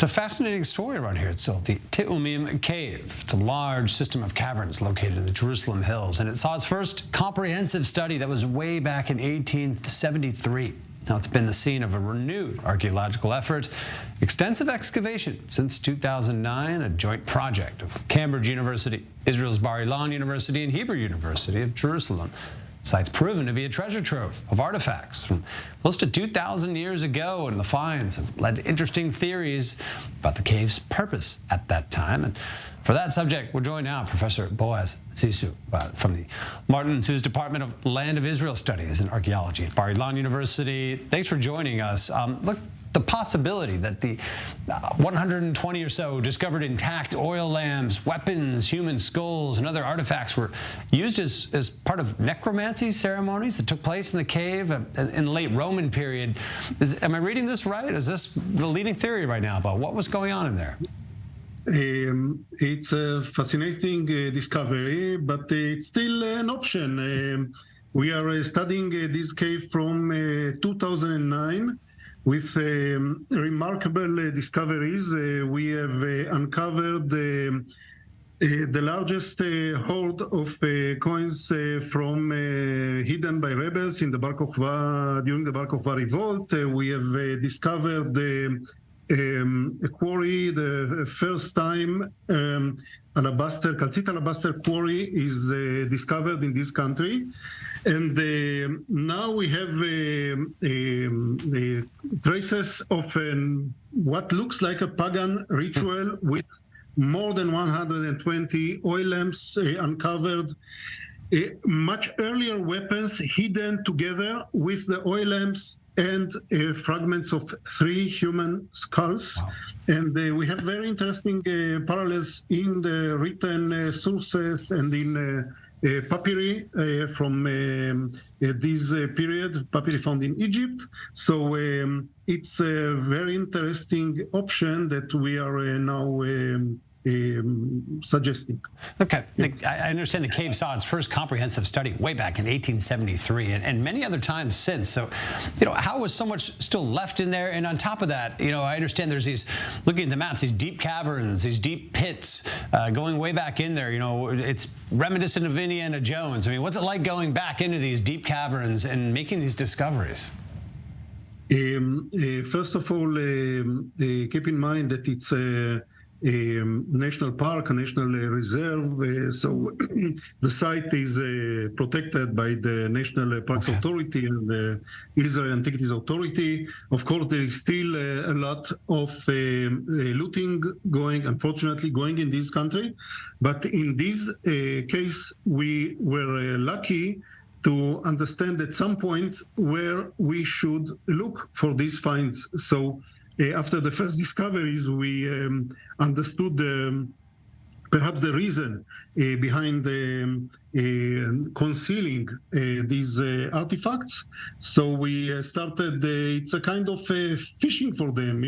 a fascinating story around here. It's the Te'umim Cave. It's a large system of caverns located in the Jerusalem Hills, and it saw its first comprehensive study that was way back in 1873. Now, it's been the scene of a renewed archaeological effort, extensive excavation since 2009, a joint project of Cambridge University, Israel's Bar-Ilan University, and Hebrew University of Jerusalem. The site's proven to be a treasure trove of artifacts from close to 2,000 years ago, and the finds have led to interesting theories about the cave's purpose at that time. And for that subject, we're joined now Professor Boaz Zissou from the Martin Sue's Department of Land of Israel Studies and Archaeology at Bar-Ilan University. Thanks for joining us. Look, the possibility that the 120 or so discovered intact oil lamps, weapons, human skulls, and other artifacts were used as part of necromancy ceremonies that took place in the cave in the late Roman period. Am I reading this right? Is this the leading theory right now about what was going on in there? It's a fascinating discovery, but it's still an option. We are studying this cave from 2009 with remarkable discoveries. We have uncovered the largest hoard of coins from hidden by rebels in the Bar Kokhba during the Bar Kokhba revolt. We have discovered a quarry. The first time calcite alabaster quarry is discovered in this country, and now we have traces of what looks like a pagan ritual with more than 120 oil lamps uncovered, much earlier weapons hidden together with the oil lamps, and fragments of 3 human skulls. Wow. And we have very interesting parallels in the written sources and in papyri from this period, papyri found in Egypt. So it's a very interesting option that we are now suggesting. Okay, I understand the cave saw its first comprehensive study way back in 1873 and many other times since. So, how was so much still left in there? And on top of that, I understand there's these, looking at the maps, these deep caverns, these deep pits going way back in there. It's reminiscent of Indiana Jones. I mean, what's it like going back into these deep caverns and making these discoveries? First of all, keep in mind that it's a national park, a national reserve, so the site is protected by the National Parks Authority and the Israel Antiquities Authority. Of course, there is still a lot of looting unfortunately going in this country, but in this case, we were lucky to understand at some point where we should look for these finds. So after the first discoveries, we understood perhaps the reason behind concealing these artifacts. So we started, it's a kind of fishing for them.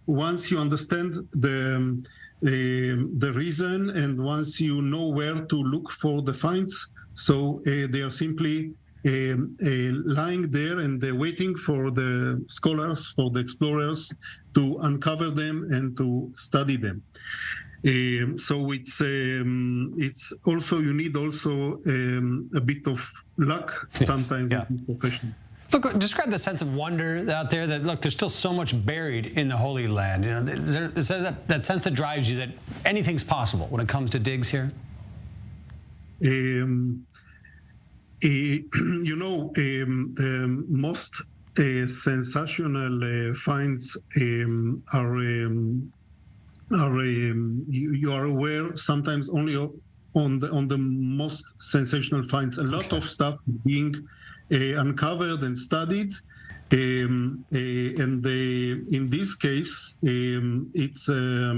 Once you understand the reason and once you know where to look for the finds, so they are simply lying there and waiting for the scholars, for the explorers to uncover them and to study them. So it's also, you need also a bit of luck sometimes in this profession. Look, describe the sense of wonder out there that, look, there's still so much buried in the Holy Land. Is there that sense that drives you that anything's possible when it comes to digs here? The most sensational finds are you are aware sometimes only on the most sensational finds. A lot of stuff is being uncovered and studied, and in this case, it's a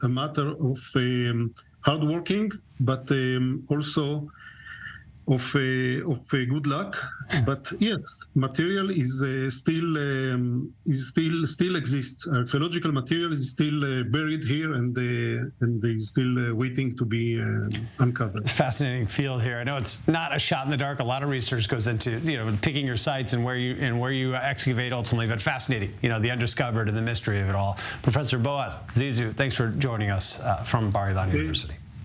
matter of hard working, but also good luck, but yes, material is still exists. Archaeological material is still buried here, and is still waiting to be uncovered. Fascinating field here. I know it's not a shot in the dark. A lot of research goes into picking your sites and where you excavate ultimately. But fascinating, the undiscovered and the mystery of it all. Professor Boaz Zizou, thanks for joining us from Bar Ilan University.